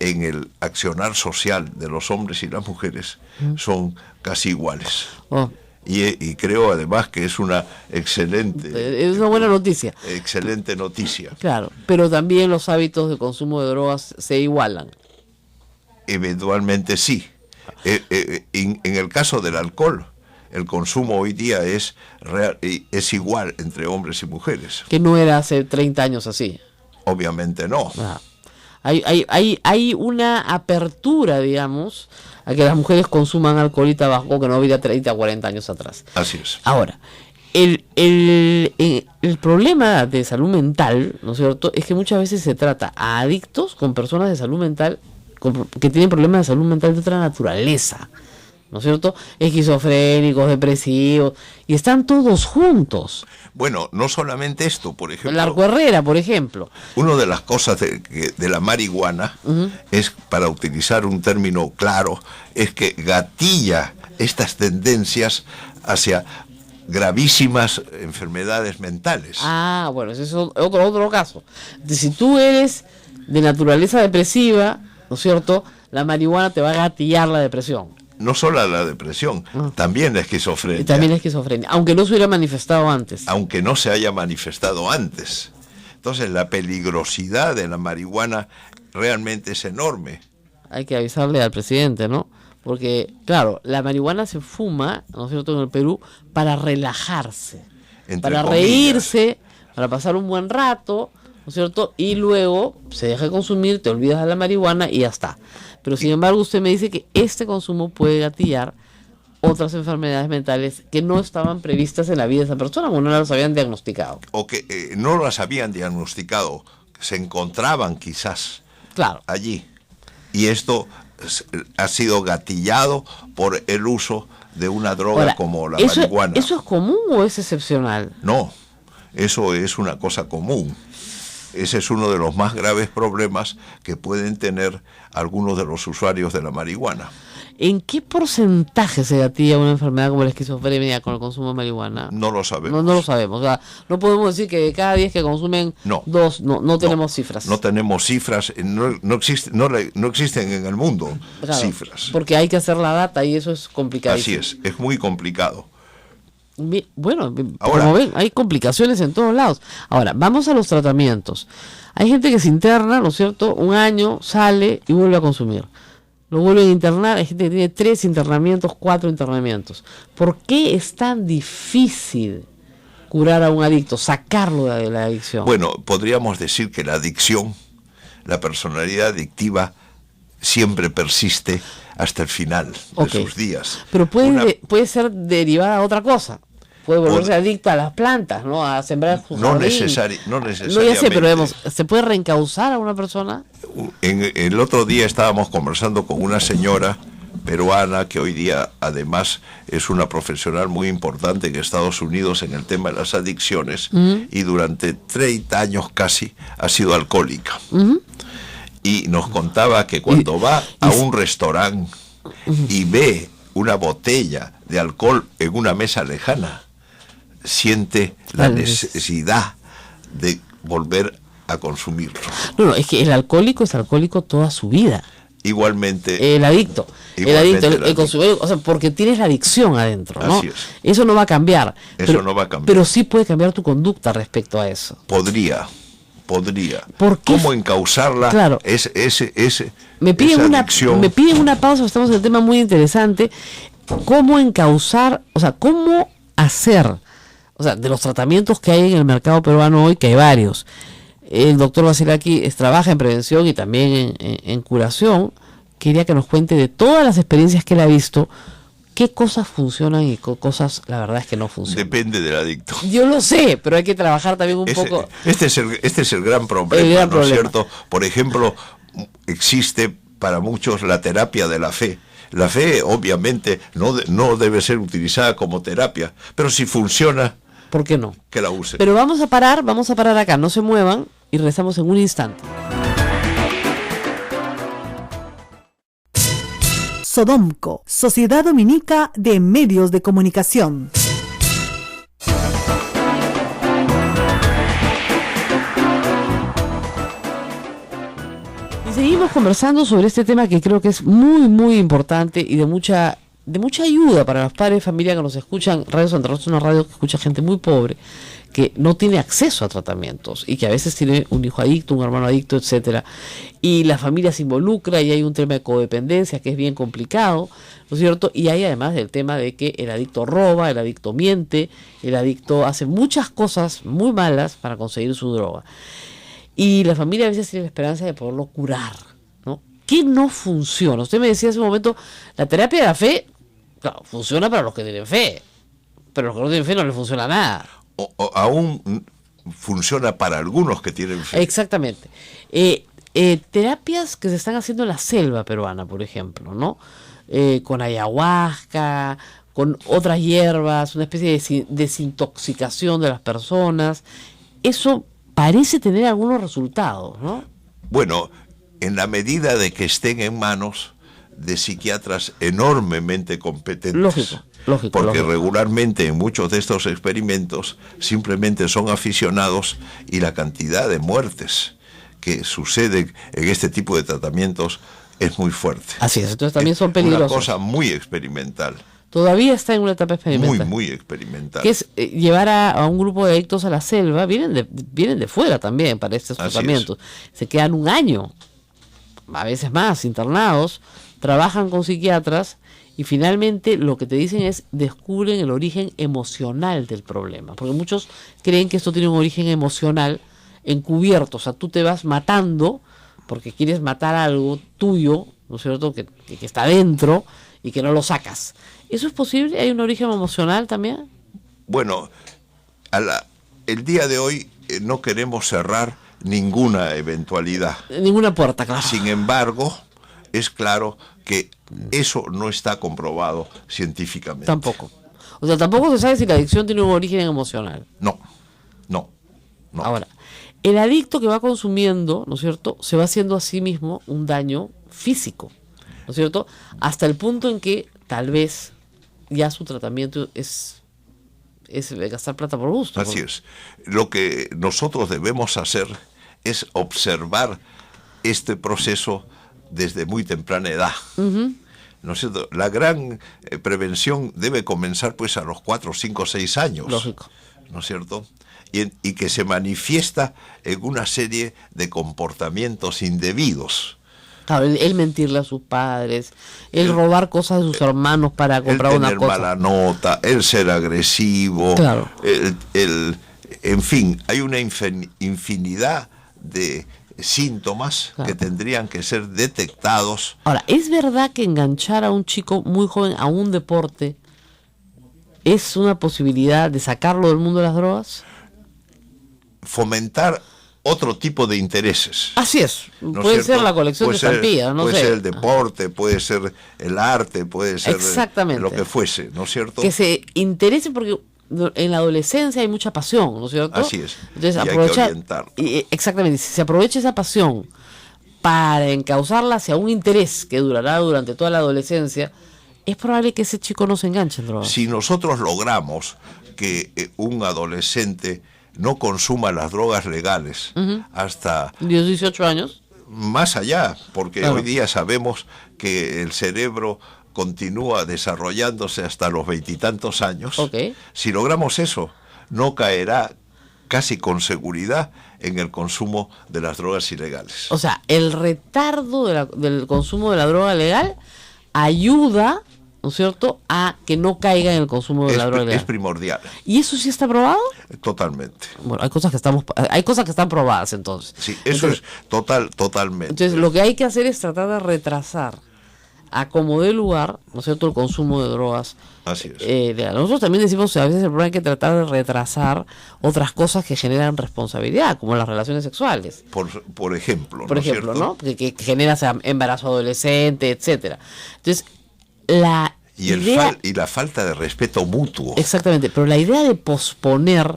en el accionar social de los hombres y las mujeres son casi iguales. Oh, Y creo además que es una excelente, es una buena noticia. excelente noticia. Claro, pero también los hábitos de consumo de drogas se igualan. Eventualmente sí. En el caso del alcohol, el consumo hoy día es igual entre hombres y mujeres. Que no era hace 30 años así. Obviamente no. Ah. Hay una apertura, digamos, a que las mujeres consuman alcohol y tabaco que no había 30 o 40 años atrás. Así es. Ahora, el problema de salud mental, ¿no es cierto?, es que muchas veces se trata a adictos con personas de salud mental que tienen problemas de salud mental de otra naturaleza, ¿no es cierto?, esquizofrénicos, depresivos, y están todos juntos. Bueno, no solamente esto, por ejemplo. El Arco Herrera, por ejemplo. Una de las cosas de la marihuana es, para utilizar un término claro, es que gatilla estas tendencias hacia gravísimas enfermedades mentales. Ah, bueno, ese es otro caso. Si tú eres de naturaleza depresiva, ¿no es cierto?, la marihuana te va a gatillar la depresión. No solo la depresión, también la esquizofrenia. Y también la esquizofrenia, aunque no se hubiera manifestado antes. Aunque no se haya manifestado antes. Entonces la peligrosidad de la marihuana realmente es enorme. Hay que avisarle al presidente, ¿no? Porque, claro, la marihuana se fuma, ¿no es cierto?, en el Perú para relajarse, Entre para comillas. reírse, para pasar un buen rato, ¿no es cierto? Y luego se deja de consumir, te olvidas de la marihuana y ya está. Pero sin embargo usted me dice que este consumo puede gatillar otras enfermedades mentales que no estaban previstas en la vida de esa persona o no las habían diagnosticado. O que no las habían diagnosticado, se encontraban quizás Claro. allí. Y esto ha sido gatillado por el uso de una droga Ahora, como la ¿eso marihuana. es común o es excepcional? No, eso es una cosa común. Ese es uno de los más graves problemas que pueden tener algunos de los usuarios de la marihuana. ¿En qué porcentaje se gatilla una enfermedad como la esquizofrenia con el consumo de marihuana? No lo sabemos. No lo sabemos. O sea, no podemos decir que de cada 10 que consumen, No. 2, no tenemos cifras. No tenemos cifras, no existen en el mundo Claro, cifras. porque hay que hacer la data y eso es complicado. Así es muy complicado. Bueno, Ahora, como ven, hay complicaciones en todos lados. Ahora, vamos a los tratamientos. Hay gente que se interna, ¿no es cierto?, un año, sale y vuelve a consumir. lo vuelven a internar, hay gente que tiene 3 internamientos, 4 internamientos. ¿Por qué es tan difícil curar a un adicto, sacarlo de la adicción? Bueno, podríamos decir que la adicción, la personalidad adictiva, siempre persiste hasta el final de sus días. Pero puede ser derivada a otra cosa. Puede volverse adicto a las plantas, ¿no? A sembrar su no jardín. necesariamente. No, ya sé, pero vemos, ¿se puede reencauzar a una persona? El otro día estábamos conversando con una señora peruana que hoy día además es una profesional muy importante en Estados Unidos en el tema de las adicciones, y durante 30 años casi ha sido alcohólica. Y nos contaba que cuando va a un restaurante y ve una botella de alcohol en una mesa lejana, siente la necesidad de volver a consumirlo. No, es que el alcohólico es alcohólico toda su vida. Igualmente. El adicto, el consumidor, o sea, porque tienes la adicción adentro, ¿no? Así es. Eso no va a cambiar. No va a cambiar. Pero sí puede cambiar tu conducta respecto a eso. Podría. ¿Por qué? ¿Cómo encauzarla? Claro. Me piden una pausa, estamos en un tema muy interesante. ¿Cómo encauzar, o sea, cómo hacer, o sea, de los tratamientos que hay en el mercado peruano hoy, que hay varios? El doctor Vasilaki trabaja en prevención y también en curación. Quería que nos cuente de todas las experiencias que él ha visto, qué cosas funcionan y qué cosas la verdad es que no funcionan. Depende del adicto. Yo lo sé, pero hay que trabajar también un poco. Este es el gran problema, ¿no es cierto? Por ejemplo, existe para muchos la terapia de la fe. La fe obviamente no debe ser utilizada como terapia, pero si funciona, ¿por qué no? Que la use. Pero vamos a parar acá, no se muevan y regresamos en un instante. Sodomco, Sociedad Dominica de Medios de Comunicación. Y seguimos conversando sobre este tema que creo que es muy, muy importante y de mucha ayuda para los padres de familia que nos escuchan. Radio Santa Rosa es una radio que escucha gente muy pobre, que no tiene acceso a tratamientos y que a veces tiene un hijo adicto, un hermano adicto, etcétera. Y la familia se involucra y hay un tema de codependencia que es bien complicado, ¿no es cierto? Y hay además del tema de que el adicto roba, el adicto miente, el adicto hace muchas cosas muy malas para conseguir su droga. Y la familia a veces tiene la esperanza de poderlo curar, ¿no? ¿Qué no funciona? Usted me decía hace un momento, la terapia de la fe, claro, funciona para los que tienen fe, pero a los que no tienen fe no les funciona nada. O aún funciona para algunos que tienen fe. Exactamente. Terapias que se están haciendo en la selva peruana, por ejemplo, ¿no? Con ayahuasca, con otras hierbas, una especie de desintoxicación de las personas. Eso parece tener algunos resultados, ¿no? Bueno, en la medida de que estén en manos de psiquiatras enormemente competentes. Lógico. Regularmente en muchos de estos experimentos simplemente son aficionados y la cantidad de muertes que suceden en este tipo de tratamientos es muy fuerte. Así es, entonces también son peligrosos. Una cosa muy experimental. Todavía está en una etapa experimental. Muy experimental. Que es llevar a un grupo de adictos a la selva, vienen de fuera también para estos tratamientos. Se quedan un año, a veces más, internados, trabajan con psiquiatras y finalmente lo que te dicen es descubren el origen emocional del problema. Porque muchos creen que esto tiene un origen emocional encubierto. O sea, tú te vas matando porque quieres matar algo tuyo, ¿no es cierto?, que está dentro y que no lo sacas. ¿Eso es posible? ¿Hay un origen emocional también? Bueno, el día de hoy no queremos cerrar ninguna eventualidad. Ninguna puerta, claro. Sin embargo, es claro que eso no está comprobado científicamente. Tampoco. O sea, tampoco se sabe si la adicción tiene un origen emocional. No. Ahora, el adicto que va consumiendo, ¿no es cierto?, se va haciendo a sí mismo un daño físico, ¿no es cierto?, hasta el punto en que tal vez ya su tratamiento es gastar plata por gusto. Así es. Lo que nosotros debemos hacer es observar este proceso desde muy temprana edad. ¿No es cierto? La gran prevención debe comenzar pues a los 4, 5, 6 años. Lógico. ¿No es cierto? Y que se manifiesta en una serie de comportamientos indebidos. Claro, el mentirle a sus padres, el robar cosas de sus hermanos para comprar el una tener cosa. mala nota, el ser agresivo, Claro. En fin, hay una infinidad de síntomas Claro. que tendrían que ser detectados. Ahora, ¿es verdad que enganchar a un chico muy joven a un deporte es una posibilidad de sacarlo del mundo de las drogas? Fomentar otro tipo de intereses. Así es. ¿No es Puede cierto? ser la colección Puede de ser- estampillas, no puede sé. ser el deporte, puede ser el arte, puede ser Exactamente. lo que fuese, ¿no es cierto? Que se interese porque en la adolescencia hay mucha pasión, ¿no es cierto? Así es. Entonces, Y hay que aprovechar, orientarlo. exactamente, si se aprovecha esa pasión para encauzarla hacia un interés que durará durante toda la adolescencia, es probable que ese chico no se enganche en drogas. Si nosotros logramos que un adolescente no consuma las drogas legales hasta 18 años. más allá, porque Claro. hoy día sabemos que el cerebro continúa desarrollándose hasta los 20 y tantos años. Ok. Si logramos eso, no caerá casi con seguridad en el consumo de las drogas ilegales. O sea, el retardo del consumo de la droga legal ayuda, ¿no es cierto?, a que no caiga en el consumo de la droga Es legal. primordial, ¿Y eso sí está probado? totalmente. Bueno, hay cosas que están probadas entonces. Sí, eso Entonces, es totalmente. Entonces, lo que hay que hacer es tratar de retrasar a como dé lugar, ¿no es cierto?, el consumo de drogas. Así es. Nosotros también decimos a veces el problema hay que tratar de retrasar otras cosas que generan responsabilidad, como las relaciones sexuales. Por ejemplo, Por ¿no es ejemplo, cierto? ¿no? Que genera embarazo adolescente, etcétera. Entonces, la Y, idea... y la falta de respeto mutuo. Exactamente, pero la idea de posponer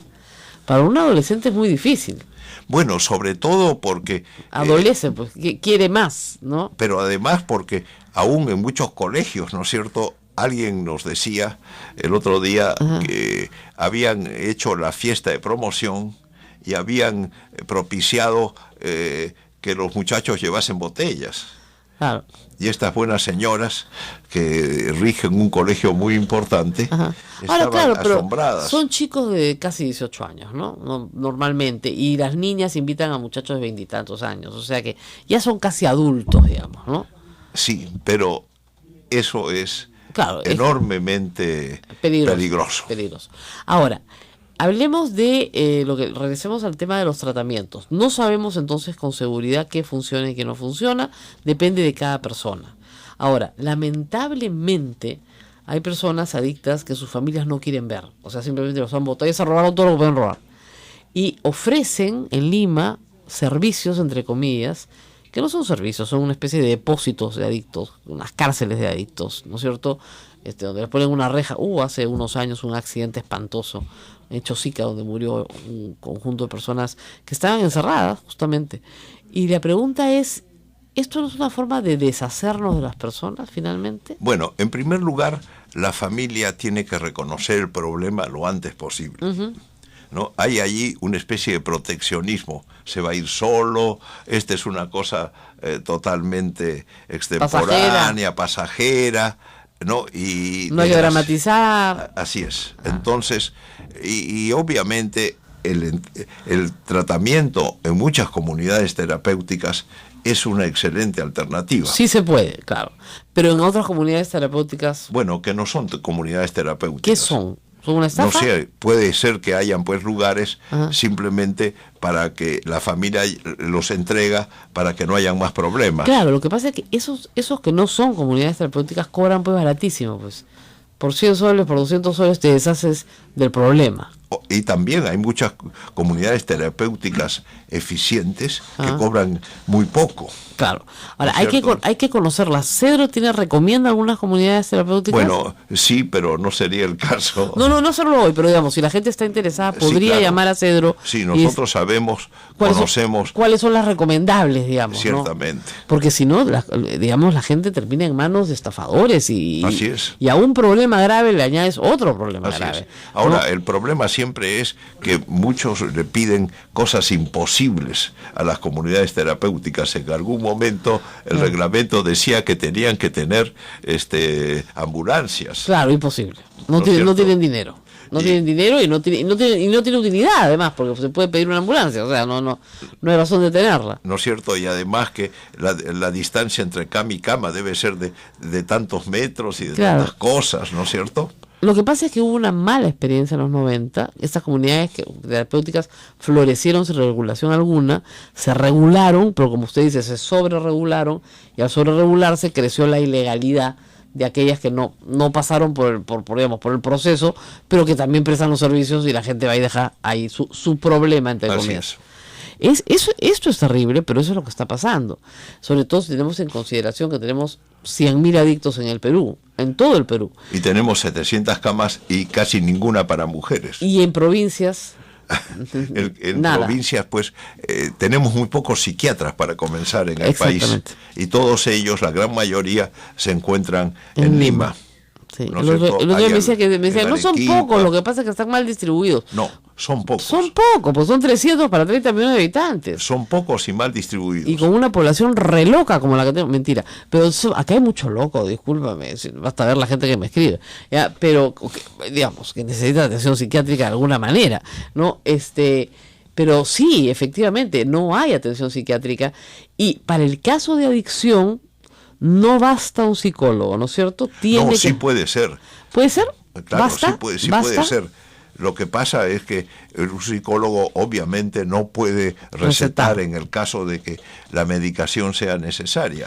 para un adolescente es muy difícil. Bueno, sobre todo porque... Adolece, pues, quiere más, ¿no? pero además porque aún en muchos colegios, ¿no es cierto?, alguien nos decía el otro día que habían hecho la fiesta de promoción y habían propiciado que los muchachos llevasen botellas. Claro. Y estas buenas señoras que rigen un colegio muy importante Ajá. estaban Ahora, claro, pero asombradas. son chicos de casi 18 años, ¿no? Normalmente. Y las niñas invitan a muchachos de 20 y tantos años. O sea que ya son casi adultos, digamos, ¿no? Sí, pero eso es Claro, es enormemente peligroso. peligroso. Ahora, hablemos de regresemos al tema de los tratamientos. No sabemos entonces con seguridad qué funciona y qué no funciona, depende de cada persona. Ahora, lamentablemente hay personas adictas que sus familias no quieren ver, o sea, simplemente los han botado y se robaron todo lo que pueden robar. Y ofrecen en Lima servicios, entre comillas, que no son servicios, son una especie de depósitos de adictos, unas cárceles de adictos, ¿no es cierto? Donde les ponen una reja. Hace unos años un accidente espantoso en Chosica, donde murió un conjunto de personas que estaban encerradas, justamente. Y la pregunta es, ¿esto no es una forma de deshacernos de las personas, finalmente? Bueno, en primer lugar, la familia tiene que reconocer el problema lo antes posible. ¿No? Hay allí una especie de proteccionismo. Se va a ir solo, esta es una cosa totalmente extemporánea, pasajera, ¿no? Y no hay que dramatizar. Así es. Entonces, y obviamente el tratamiento en muchas comunidades terapéuticas es una excelente alternativa. Sí se puede, claro. Pero en otras comunidades terapéuticas, Bueno, que no son comunidades terapéuticas. ¿qué son? ¿Son una estafa? No sé, puede ser que hayan pues lugares Ajá. simplemente para que la familia los entrega para que no hayan más problemas. Claro, lo que pasa es que esos que no son comunidades terapéuticas cobran pues baratísimo, pues. Por 100 soles, por 200 soles te deshaces del problema. Y también hay muchas comunidades terapéuticas eficientes que cobran muy poco. Claro. Ahora, ¿No es cierto? hay que conocerlas. ¿Cedro recomienda algunas comunidades terapéuticas? Bueno, sí, pero no sería el caso. No hacerlo hoy, pero digamos, si la gente está interesada, Sí, podría claro. llamar a Cedro. Sí, y nosotros sabemos, conocemos, ¿Cuáles son las recomendables, digamos? ¿no? ciertamente. Porque si no, digamos, la gente termina en manos de estafadores y Así es. Y a un problema grave le añades otro problema Así grave. es. Ahora, ¿no? el problema siempre es que muchos le piden cosas imposibles a las comunidades terapéuticas. En algún momento el reglamento decía que tenían que tener ambulancias. Claro, imposible. ¿No No es cierto? tienen dinero. No tienen dinero y no tiene utilidad, además, porque se puede pedir una ambulancia, o sea, no hay razón de tenerla. ¿No es cierto? Y además que la distancia entre cama y cama debe ser de tantos metros y de tantas cosas, ¿no es cierto? Lo que pasa es que hubo una mala experiencia en los 90, estas comunidades terapéuticas florecieron sin regulación alguna, se regularon, pero como usted dice, se sobreregularon, y al sobreregularse creció la ilegalidad de aquellas que no pasaron por el proceso, pero que también prestan los servicios y la gente va y deja ahí su problema, entre comillas. Esto es terrible, pero eso es lo que está pasando. Sobre todo si tenemos en consideración que tenemos 100.000 adictos en el Perú, en todo el Perú. Y tenemos 700 camas y casi ninguna para mujeres. Y en provincias... en provincias, pues, tenemos muy pocos psiquiatras para comenzar en el país. Y todos ellos, la gran mayoría, se encuentran en Lima. Sí. ¿No el otro día me decía, no son pocos, lo que pasa es que están mal distribuidos. No, son pocos. Son pocos, pues son 300 para 30 millones de habitantes. Son pocos y mal distribuidos. Y con una población re loca como la que tenemos. Mentira. Pero acá hay mucho loco, discúlpame. Basta ver la gente que me escribe. ¿Ya? Pero, digamos, que necesita atención psiquiátrica de alguna manera, ¿no? Pero sí, efectivamente, no hay atención psiquiátrica. Y para el caso de adicción, no basta un psicólogo, ¿no es cierto? Sí puede ser. ¿Puede ser? Claro, ¿Basta? sí puede ser. Lo que pasa es que un psicólogo obviamente no puede recetar en el caso de que la medicación sea necesaria.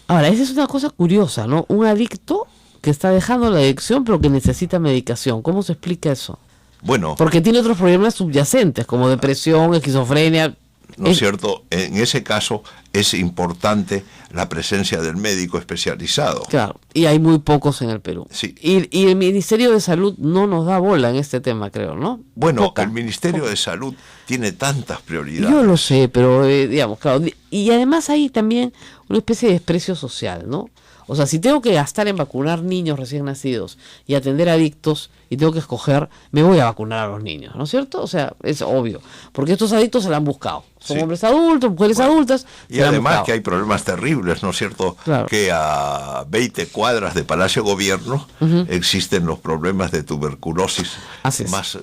Ahora, esa es una cosa curiosa, ¿no? Un adicto que está dejando la adicción pero que necesita medicación. ¿Cómo se explica eso? Bueno, porque tiene otros problemas subyacentes como depresión, esquizofrenia. ¿No es cierto? En ese caso es importante la presencia del médico especializado. Claro, y hay muy pocos en el Perú. Sí. Y el Ministerio de Salud no nos da bola en este tema, creo, ¿no? Bueno, el Ministerio de Salud tiene tantas prioridades. Yo lo sé, pero digamos, claro, y además hay también una especie de desprecio social, ¿no? O sea, si tengo que gastar en vacunar niños recién nacidos y atender adictos y tengo que escoger, me voy a vacunar a los niños, ¿no es cierto? O sea, es obvio, porque estos adictos se la han buscado. Son hombres adultos, mujeres adultas. Y además que hay problemas terribles, ¿no es cierto? Claro. Que a 20 cuadras de Palacio Gobierno existen los problemas de tuberculosis más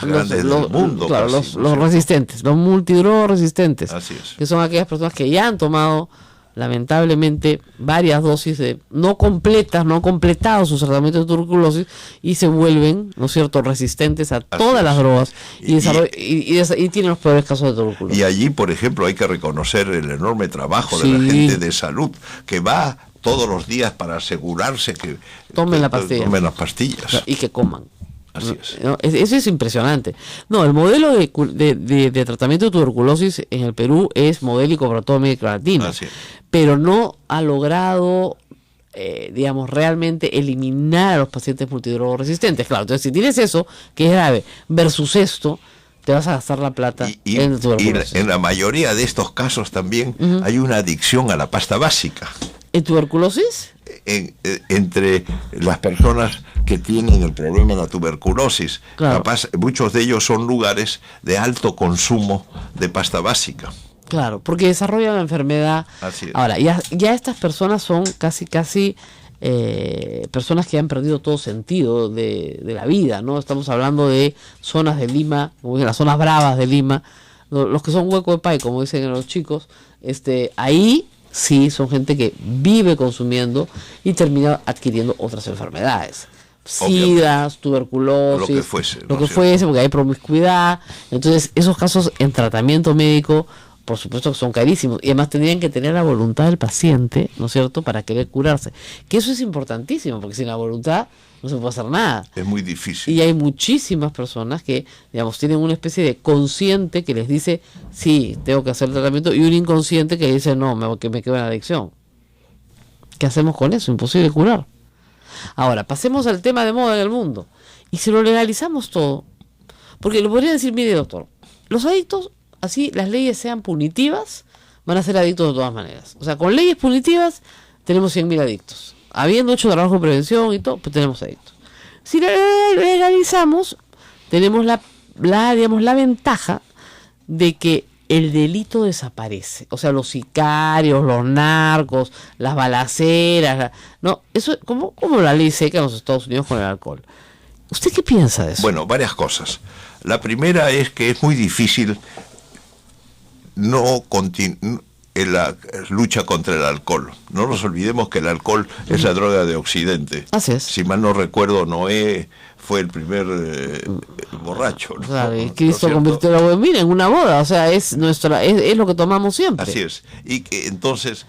grandes del mundo. Claro, casi, los resistentes, los multidrogas resistentes. Así es. Que son aquellas personas que ya han tomado lamentablemente varias dosis no han completado su tratamiento de tuberculosis y se vuelven, ¿no es cierto?, resistentes a todas las drogas y tienen los peores casos de tuberculosis. Y allí, por ejemplo, hay que reconocer el enorme trabajo de la gente de salud que va todos los días para asegurarse que tomen las pastillas y que coman. Así es. ¿No? Eso es impresionante. No, el modelo de tratamiento de tuberculosis en el Perú es modélico para toda América Latina, pero no ha logrado, digamos, realmente eliminar a los pacientes multidrogoresistentes. Claro, entonces si tienes eso, que es grave, versus esto, te vas a gastar la plata en tuberculosis. Y en la mayoría de estos casos también hay una adicción a la pasta básica. ¿En tuberculosis? Entre las personas que tienen el problema de la tuberculosis, capaz, muchos de ellos son lugares de alto consumo de pasta básica. Claro, porque desarrollan la enfermedad. Así es. Ahora, ya estas personas son casi personas que han perdido todo sentido de la vida, ¿no? Estamos hablando de zonas de Lima, como las zonas bravas de Lima, los que son hueco de pay, como dicen los chicos, ahí sí son gente que vive consumiendo y termina adquiriendo otras enfermedades. SIDA, tuberculosis, lo que fuese, porque hay promiscuidad. Entonces, esos casos en tratamiento médico, por supuesto que son carísimos. Y además tendrían que tener la voluntad del paciente, ¿no es cierto?, para querer curarse. Que eso es importantísimo, porque sin la voluntad no se puede hacer nada. Es muy difícil. Y hay muchísimas personas que, digamos, tienen una especie de consciente que les dice, sí, tengo que hacer el tratamiento, y un inconsciente que dice, no, que me quedo en adicción. ¿Qué hacemos con eso? Imposible curar. Ahora, pasemos al tema de moda en el mundo. Y si lo legalizamos todo, porque lo podría decir, mire, doctor, los adictos, así las leyes sean punitivas, van a ser adictos de todas maneras. O sea, con leyes punitivas tenemos 100.000 adictos. Habiendo hecho trabajo de prevención y todo, pues tenemos adictos. Si legalizamos, tenemos la ventaja de que el delito desaparece. O sea, los sicarios, los narcos, las balaceras, no, eso como la ley seca en los Estados Unidos con el alcohol. ¿Usted qué piensa de eso? Bueno, varias cosas. La primera es que es muy difícil en la lucha contra el alcohol. No nos olvidemos que el alcohol es la droga de Occidente. Así es. Si mal no recuerdo, Noé fue el primer borracho, ¿no? Claro, y ¿No Cristo es convirtió la bebida en una boda, o sea, es lo que tomamos siempre. Así es. Y que entonces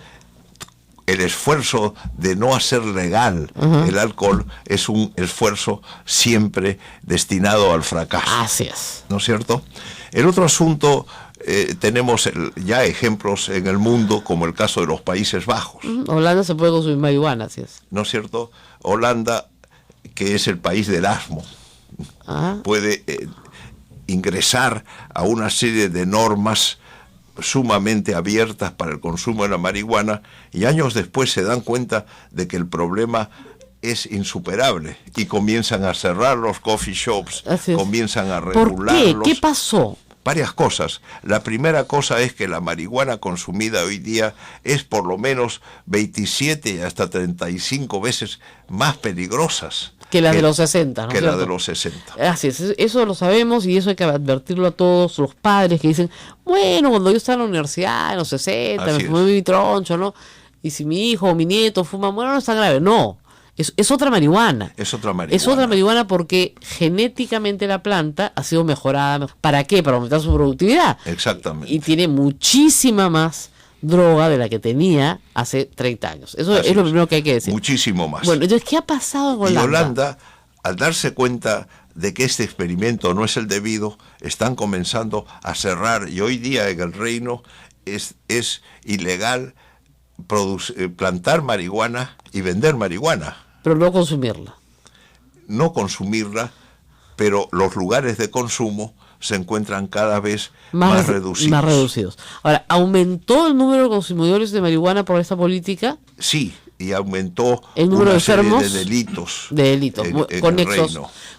el esfuerzo de no hacer legal el alcohol es un esfuerzo siempre destinado al fracaso. Así es. ¿No es cierto? El otro asunto, tenemos ya ejemplos en el mundo, como el caso de los Países Bajos. Holanda se puede consumir marihuana, así es. ¿No es cierto? Holanda, que es el país del asmo, puede ingresar a una serie de normas sumamente abiertas para el consumo de la marihuana, y años después se dan cuenta de que el problema es insuperable y comienzan a cerrar los coffee shops, comienzan a regularlos. ¿Por qué? ¿Qué pasó? Varias cosas. La primera cosa es que la marihuana consumida hoy día es por lo menos 27 hasta 35 veces más peligrosas que la de los 60, ¿no? Que la de los 60. Así es, eso lo sabemos y eso hay que advertirlo a todos los padres que dicen, bueno, cuando yo estaba en la universidad, en los 60, me fumé mi troncho, ¿no? Y si mi hijo o mi nieto fuma, bueno, no es tan grave. No, es otra marihuana. Es otra marihuana. Es otra marihuana porque genéticamente la planta ha sido mejorada. ¿Para qué? Para aumentar su productividad. Exactamente. Y tiene muchísima más droga de la que tenía hace 30 años. Eso es lo primero que hay que decir. Muchísimo más. Bueno, entonces, ¿qué ha pasado en Holanda? Y Holanda, al darse cuenta de que este experimento no es el debido, están comenzando a cerrar, y hoy día en el reino es ilegal plantar marihuana y vender marihuana. Pero no consumirla. No consumirla, pero los lugares de consumo se encuentran cada vez más reducidos. Más reducidos. Ahora, ¿aumentó el número de consumidores de marihuana por esta política? Sí, y aumentó el número de enfermos, de delitos. De delitos,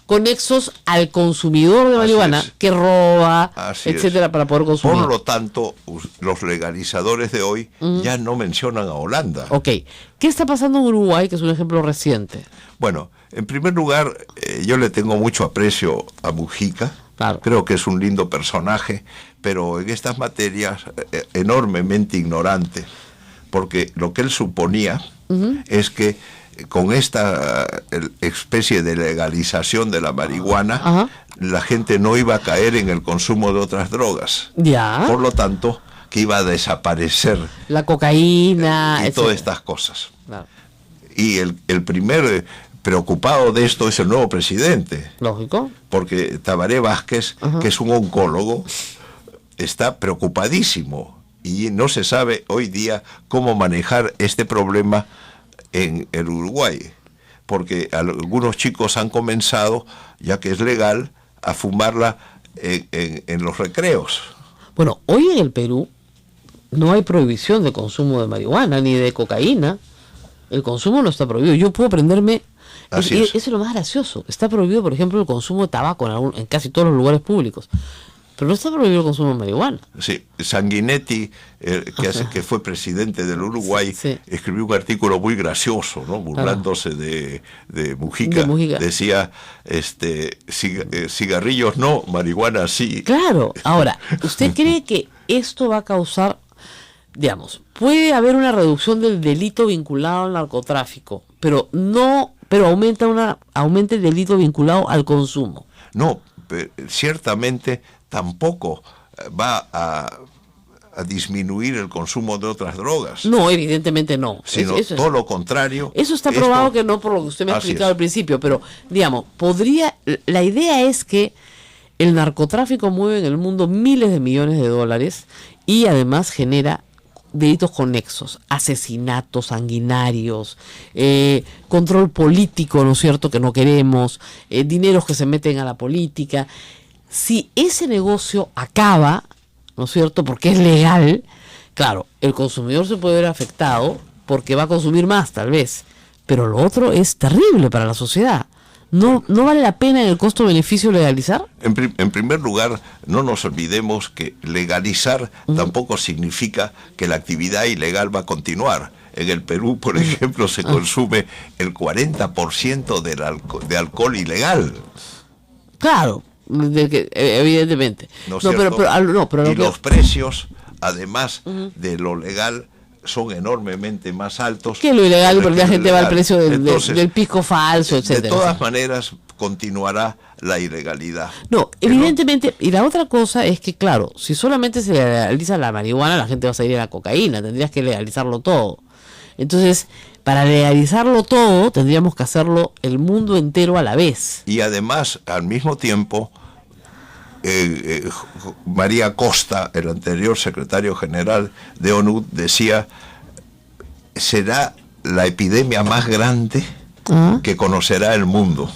conexos al consumidor de marihuana que roba, etcétera, para poder consumir. Por lo tanto, los legalizadores de hoy ya no mencionan a Holanda. Ok. ¿Qué está pasando en Uruguay, que es un ejemplo reciente? Bueno, en primer lugar, yo le tengo mucho aprecio a Mujica. Claro. Creo que es un lindo personaje, pero en estas materias enormemente ignorante, porque lo que él suponía es que con esta especie de legalización de la marihuana, la gente no iba a caer en el consumo de otras drogas. Ya. Por lo tanto, que iba a desaparecer la cocaína y todas estas cosas. Claro. Y el primer preocupado de esto es el nuevo presidente. Lógico. Porque Tabaré Vázquez, que es un oncólogo, está preocupadísimo y no se sabe hoy día cómo manejar este problema en el Uruguay, porque algunos chicos han comenzado, ya que es legal, a fumarla en los recreos. Bueno, hoy en el Perú no hay prohibición de consumo de marihuana ni de cocaína. El consumo no está prohibido. Yo puedo prenderme. Eso es lo más gracioso. Está prohibido, por ejemplo, el consumo de tabaco en casi todos los lugares públicos. Pero no está prohibido el consumo de marihuana. Sí, Sanguinetti, que fue presidente del Uruguay, escribió un artículo muy gracioso, ¿no? Burlándose de Mujica. Decía, cigarrillos no, marihuana sí. Claro. Ahora, ¿usted cree que esto va a causar, digamos, puede haber una reducción del delito vinculado al narcotráfico, pero aumenta el delito vinculado al consumo? No, ciertamente tampoco va a disminuir el consumo de otras drogas. No, evidentemente no. Sino todo lo contrario. Eso está probado que no, por lo que usted me ha explicado al principio, pero digamos, la idea es que el narcotráfico mueve en el mundo miles de millones de dólares y además genera delitos conexos, asesinatos sanguinarios, control político, ¿no es cierto?, que no queremos, dineros que se meten a la política. Si ese negocio acaba, ¿no es cierto?, porque es legal, claro, el consumidor se puede ver afectado porque va a consumir más, tal vez, pero lo otro es terrible para la sociedad. ¿No vale la pena en el costo-beneficio legalizar? En primer lugar, no nos olvidemos que legalizar tampoco significa que la actividad ilegal va a continuar. En el Perú, por ejemplo, se consume el 40% de alcohol ilegal. Claro, evidentemente. ¿No es cierto? Pero y los precios, además de lo legal, son enormemente más altos que lo ilegal, porque la gente va al legal. precio Entonces, del pisco falso, etcétera. De todas maneras, continuará la ilegalidad. No, evidentemente, y la otra cosa es que, claro, si solamente se legaliza la marihuana, la gente va a salir a la cocaína, tendrías que legalizarlo todo. Entonces, para legalizarlo todo, tendríamos que hacerlo el mundo entero a la vez. Y además, al mismo tiempo, María Costa, el anterior secretario general de ONU, decía, será la epidemia más grande que conocerá el mundo.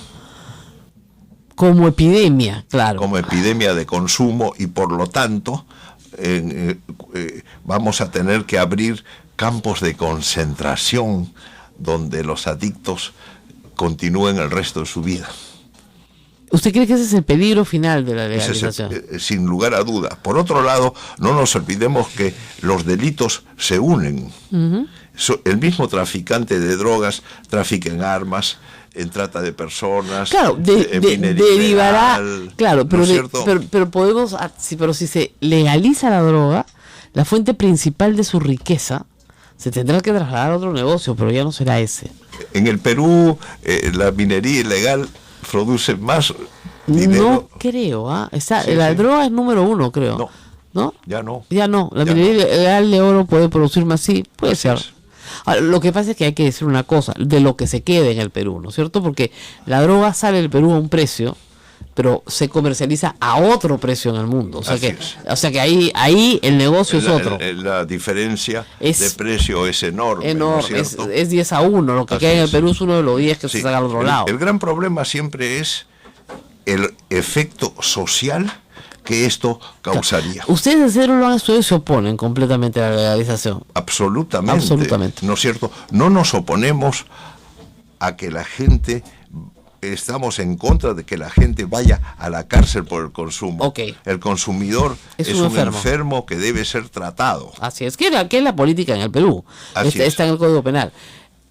Como epidemia, claro. Como epidemia de consumo, y por lo tanto vamos a tener que abrir campos de concentración donde los adictos continúen el resto de su vida. ¿Usted cree que ese es el peligro final de la legalización? Sin lugar a duda. Por otro lado, no nos olvidemos que los delitos se unen. El mismo traficante de drogas trafica en armas, en trata de personas, claro, en minería derivará, ilegal, claro, pero, ¿no pero podemos, pero si se legaliza la droga, la fuente principal de su riqueza se tendrá que trasladar a otro negocio, pero ya no será ese. En el Perú, la minería ilegal produce más dinero. No creo, la droga es número 1, creo. ¿No? Ya no. Ya no. La minería ilegal de oro puede producir más, sí, puede ser. Ahora, lo que pasa es que hay que decir una cosa, de lo que se quede en el Perú, ¿no es cierto? Porque la droga sale del Perú a un precio, pero se comercializa a otro precio en el mundo. O sea que ahí el negocio es otro. La diferencia de precio es enorme. ¿No es cierto? Es 10-1, lo que queda en el Perú es uno de los 10 que se saca al otro lado. El gran problema siempre es el efecto social que esto causaría. Ustedes en serio lo han estudiado y se oponen completamente a la legalización. Absolutamente. ¿No es cierto? No nos oponemos a que la gente... Estamos en contra de que la gente vaya a la cárcel por el consumo. Okay. El consumidor es un enfermo que debe ser tratado. Así es, que es la política en el Perú. Está en el Código Penal.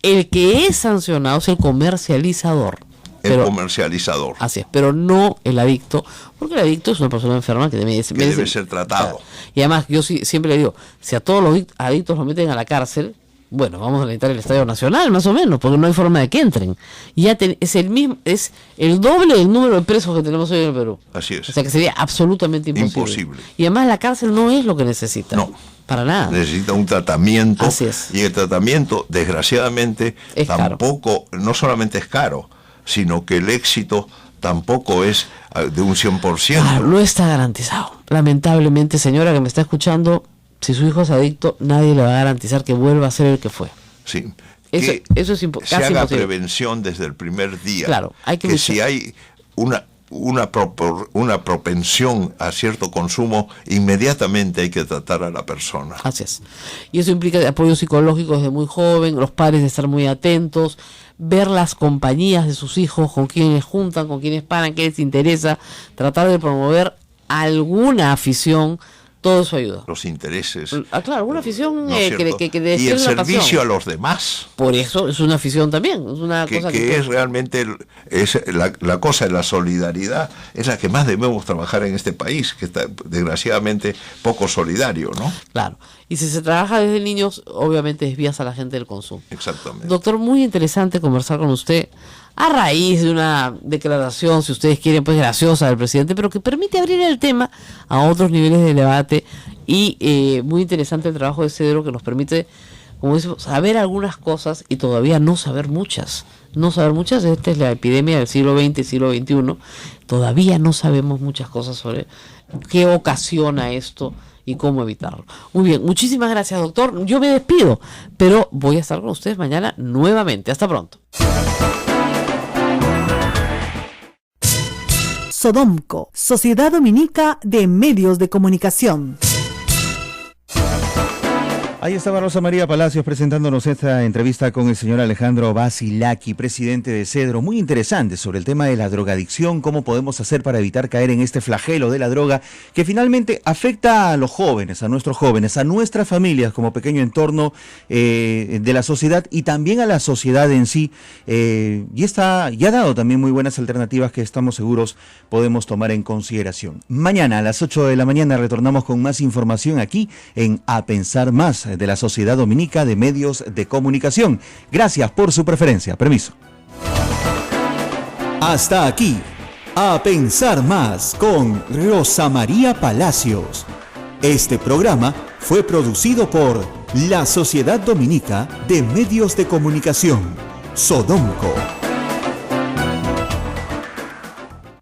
El que es sancionado es el comercializador. Comercializador. Así es, pero no el adicto, porque el adicto es una persona enferma que debe ser tratado. Claro. Y además, yo siempre le digo, si a todos los adictos los meten a la cárcel, bueno, vamos a necesitar el Estadio Nacional, más o menos, porque no hay forma de que entren. Y ya es el doble del número de presos que tenemos hoy en el Perú. Así es. O sea que sería absolutamente imposible. Y además la cárcel no es lo que necesita. No. Para nada. Necesita un tratamiento. Así es. Y el tratamiento, desgraciadamente, tampoco, no solamente es caro, sino que el éxito tampoco es de un 100%. Claro, no está garantizado. Lamentablemente, señora que me está escuchando, si su hijo es adicto, nadie le va a garantizar que vuelva a ser el que fue. Sí. Eso es casi se haga imposible. Prevención desde el primer día. Claro, hay que si hay una propensión a cierto consumo, inmediatamente hay que tratar a la persona. Así es. Y eso implica apoyo psicológico desde muy joven, los padres de estar muy atentos, ver las compañías de sus hijos, con quienes juntan, con quienes paran, qué les interesa, tratar de promover alguna afición. Todo eso ayuda. Los intereses. Claro, una afición que y el servicio pasión a los demás. Por eso es una afición también. Es una cosa que es realmente la cosa de la solidaridad, es la que más debemos trabajar en este país, que está desgraciadamente poco solidario, ¿no? Claro. Y si se trabaja desde niños, obviamente desvías a la gente del consumo. Exactamente. Doctor, muy interesante conversar con usted a raíz de una declaración, si ustedes quieren, pues graciosa del presidente, pero que permite abrir el tema a otros niveles de debate. Y muy interesante el trabajo de Cedro, que nos permite, como decimos, saber algunas cosas y todavía no saber muchas. Esta es la epidemia del siglo XX y siglo XXI. Todavía no sabemos muchas cosas sobre qué ocasiona esto y cómo evitarlo. Muy bien, muchísimas gracias, doctor. Yo me despido, pero voy a estar con ustedes mañana nuevamente. Hasta pronto. Sodomco, Sociedad Dominica de Medios de Comunicación. Ahí estaba Rosa María Palacios presentándonos esta entrevista con el señor Alejandro Basilaki, presidente de Cedro. Muy interesante sobre el tema de la drogadicción, cómo podemos hacer para evitar caer en este flagelo de la droga que finalmente afecta a los jóvenes, a nuestras familias como pequeño entorno de la sociedad y también a la sociedad en sí. Y ha dado también muy buenas alternativas que estamos seguros podemos tomar en consideración. Mañana a las 8 de la mañana retornamos con más información aquí en A Pensar Más de la Sociedad Dominica de Medios de Comunicación. Gracias por su preferencia. Permiso. Hasta aquí, A Pensar Más con Rosa María Palacios. Este programa fue producido por la Sociedad Dominica de Medios de Comunicación, Sodomco.